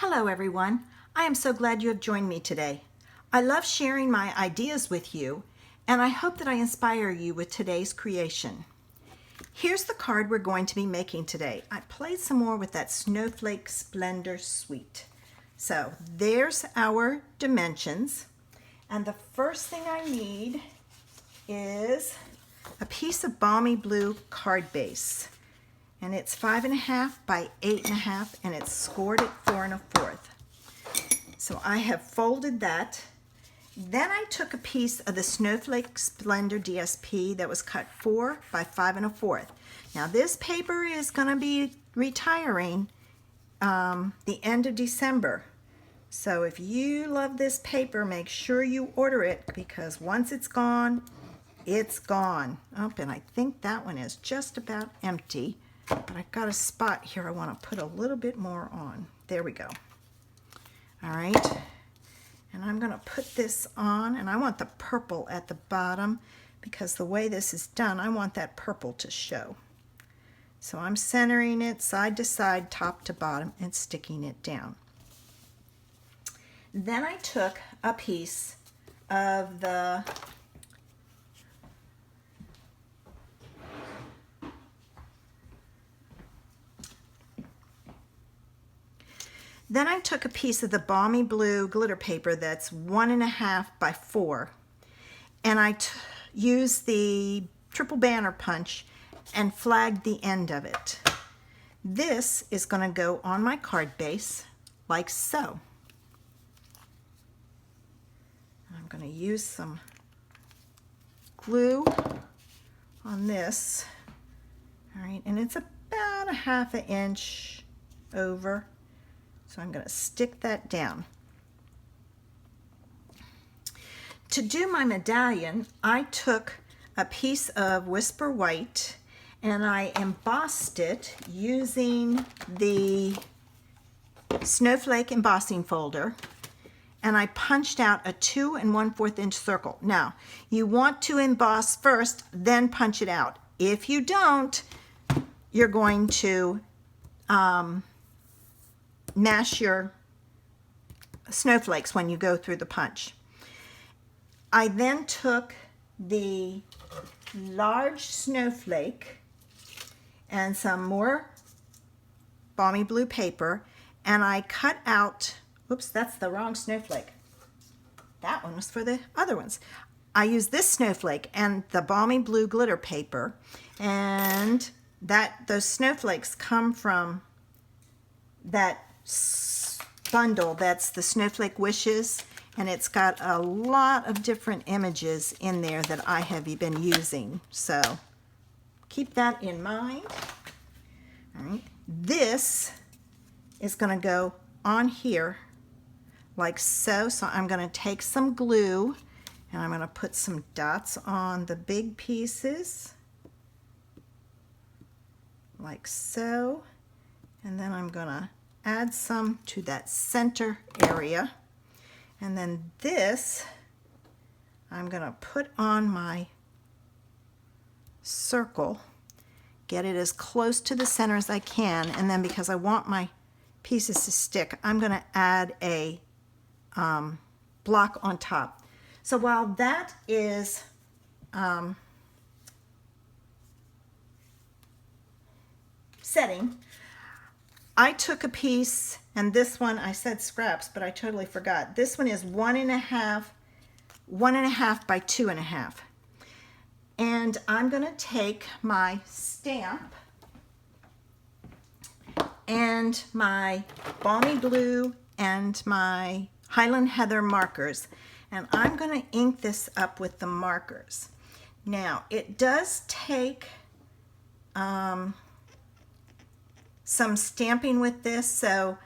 Hello everyone. I am so glad you have joined me today. I love sharing my ideas with you, and I hope that I inspire you with today's creation. Here's the card we're going to be making today. I played some more with that Snowflake Splendor Suite. So there's our dimensions, and the first thing I need is a piece of balmy blue card base. And it's 5.5 by 8.5, and it's scored at 4 1/4. So I have folded that. Then I took a piece of the Snowflake Splendor DSP that was cut 4 by 5 1/4. Now this paper is going to be retiring the end of December. So if you love this paper, make sure you order it, because once it's gone, it's gone. Oh, and I think that one is just about empty. But I've got a spot here I want to put a little bit more on. There we go. All right. And I'm going to put this on, and I want the purple at the bottom, because the way this is done, I want that purple to show. So I'm centering it side to side, top to bottom, and sticking it down. Then I took a piece of the balmy blue glitter paper that's 1.5 by 4, and I used the triple banner punch and flagged the end of it. This is going to go on my card base like so. I'm going to use some glue on this. All right, and it's about 1/2 inch over. So I'm going to stick that down. To do my medallion, I took a piece of Whisper White and I embossed it using the Snowflake embossing folder, and I punched out a 2 1/4 inch circle. Now, you want to emboss first, then punch it out. If you don't, you're going to mash your snowflakes when you go through the punch. I then took the large snowflake and some more balmy blue paper, and I cut out, oops, that's the wrong snowflake. That one was for the other ones. I used this snowflake and the balmy blue glitter paper, and those snowflakes come from that bundle that's the Snowflake Wishes, and it's got a lot of different images in there that I have been using, so keep that in mind. All right, this is going to go on here like so. So I'm going to take some glue and I'm going to put some dots on the big pieces like so, and then I'm going to add some to that center area, and then this I'm going to put on my circle, get it as close to the center as I can, and then because I want my pieces to stick, I'm going to add a block on top. So while that is setting, I took a piece, and this one, I said scraps, but I totally forgot. This one is 1.5 by 2.5. And I'm going to take my stamp and my balmy blue and my Highland Heather markers, and I'm going to ink this up with the markers. Now, it does take some stamping with this, so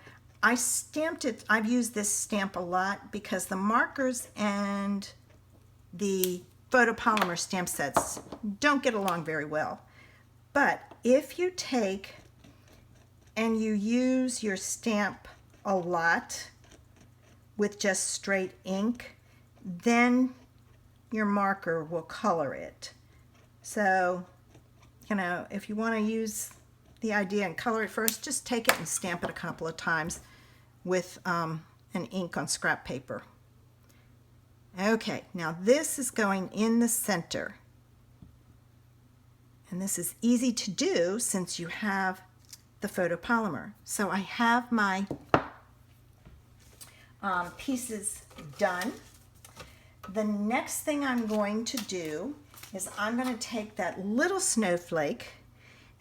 I stamped it. I've used this stamp a lot because the markers and the photopolymer stamp sets don't get along very well. But if you take and you use your stamp a lot with just straight ink, then your marker will color it. So, you know, if you want to use the idea and color it first, just take it and stamp it a couple of times. with an ink on scrap paper. Okay, now this is going in the center. And this is easy to do since you have the photopolymer. So I have my pieces done. The next thing I'm going to do is I'm going to take that little snowflake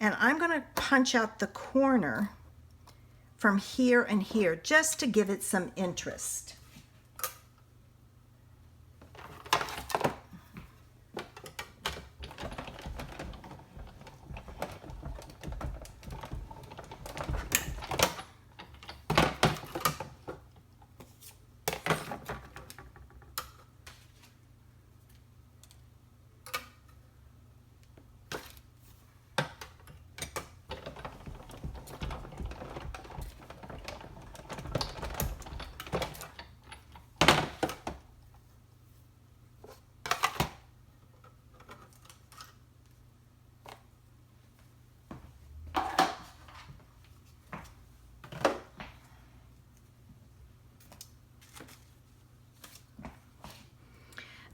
and I'm going to punch out the corner from here and here just to give it some interest.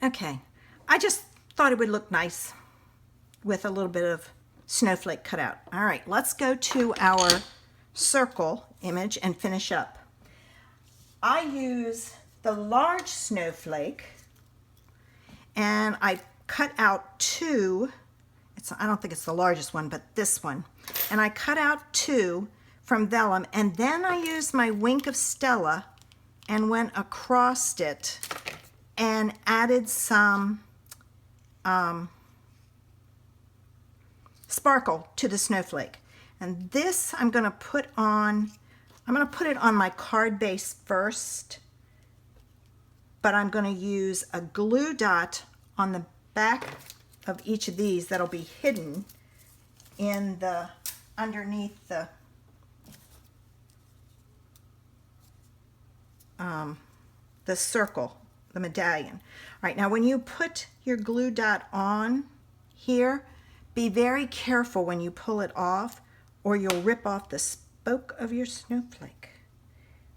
Okay, I just thought it would look nice with a little bit of snowflake cut out. All right, let's go to our circle image and finish up. I use the large snowflake and I cut out two. I don't think it's the largest one, but this one. And I cut out two from vellum, and then I used my wink of Stella and went across it and added some sparkle to the snowflake. And this I'm going to put it on my card base first, but I'm going to use a glue dot on the back of each of these that'll be hidden in the underneath the circle, the medallion. All right, now when you put your glue dot on here, be very careful when you pull it off or you'll rip off the spoke of your snowflake.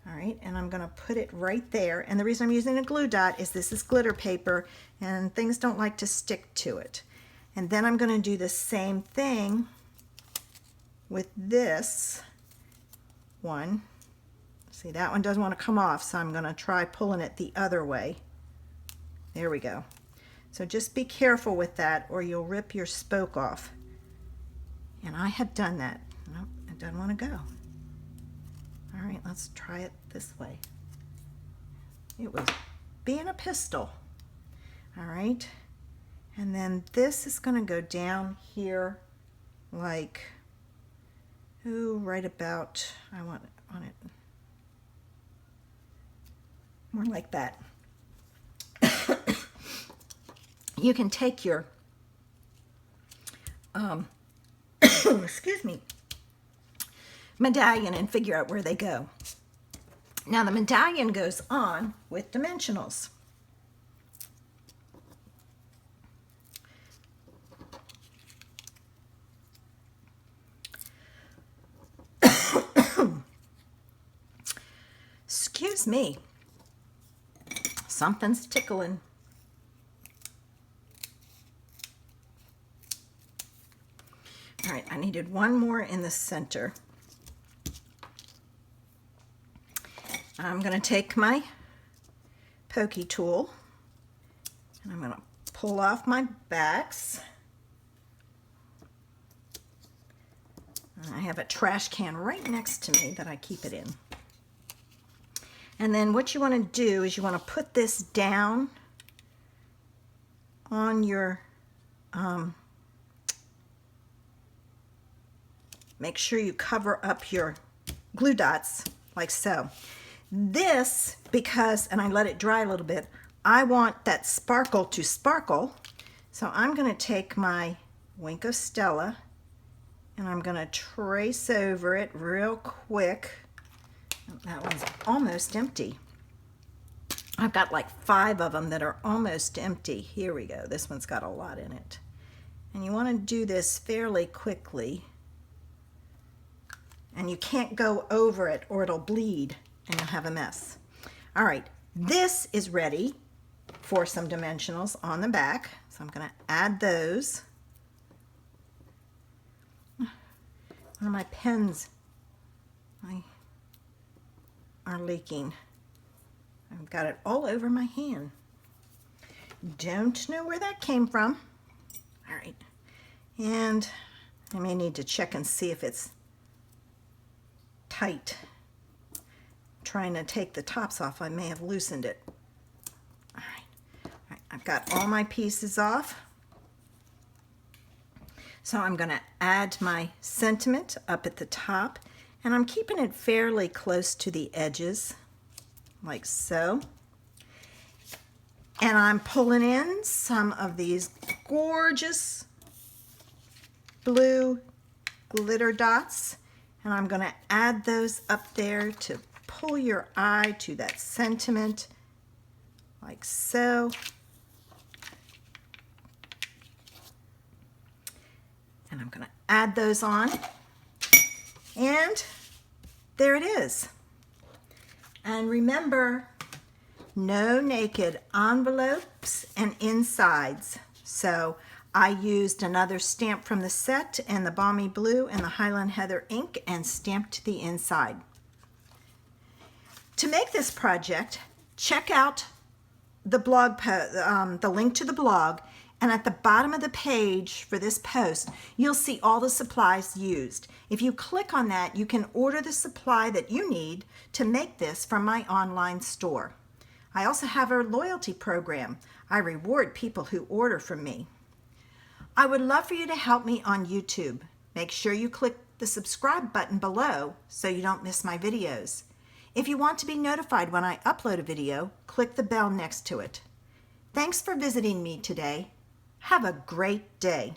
All right, and I'm going to put it right there. And the reason I'm using a glue dot is this is glitter paper and things don't like to stick to it. And then I'm going to do the same thing with this one. See, that one doesn't want to come off, so I'm going to try pulling it the other way. There we go. So just be careful with that or you'll rip your spoke off. And I have done that. Nope, it doesn't want to go. All right, let's try it this way. It was being a pistol. All right, and then this is going to go down here like, right about, I want it more like that. You can take your, excuse me, medallion and figure out where they go. Now the medallion goes on with dimensionals. Excuse me, something's tickling. All right, I needed one more in the center. I'm going to take my pokey tool and I'm going to pull off my backs. I have a trash can right next to me that I keep it in. And then what you want to do is you want to put this down on your, make sure you cover up your glue dots like so. This, because, and I let it dry a little bit, I want that sparkle to sparkle. So I'm going to take my wink of Stella and I'm going to trace over it real quick. That one's almost empty. I've got like 5 of them that are almost empty. Here we go. This one's got a lot in it. And you want to do this fairly quickly. And you can't go over it or it'll bleed. and you'll have a mess. All right, this is ready for some dimensionals on the back. So I'm going to add those. One of my pens are leaking. I've got it all over my hand. Don't know where that came from. All right, and I may need to check and see if it's tight. Trying to take the tops off, I may have loosened it. All right, I've got all my pieces off. So I'm going to add my sentiment up at the top, and I'm keeping it fairly close to the edges, like so. And I'm pulling in some of these gorgeous blue glitter dots, and I'm going to add those up there to pull your eye to that sentiment, like so. And I'm going to add those on, and there it is. And remember, no naked envelopes and insides. So I used another stamp from the set and the Balmy Blue and the Highland Heather ink and stamped the inside. To make this project, check out the blog the link to the blog, and at the bottom of the page for this post, you'll see all the supplies used. If you click on that, you can order the supply that you need to make this from my online store. I also have a loyalty program. I reward people who order from me. I would love for you to help me on YouTube. Make sure you click the subscribe button below so you don't miss my videos. If you want to be notified when I upload a video, click the bell next to it. Thanks for visiting me today. Have a great day.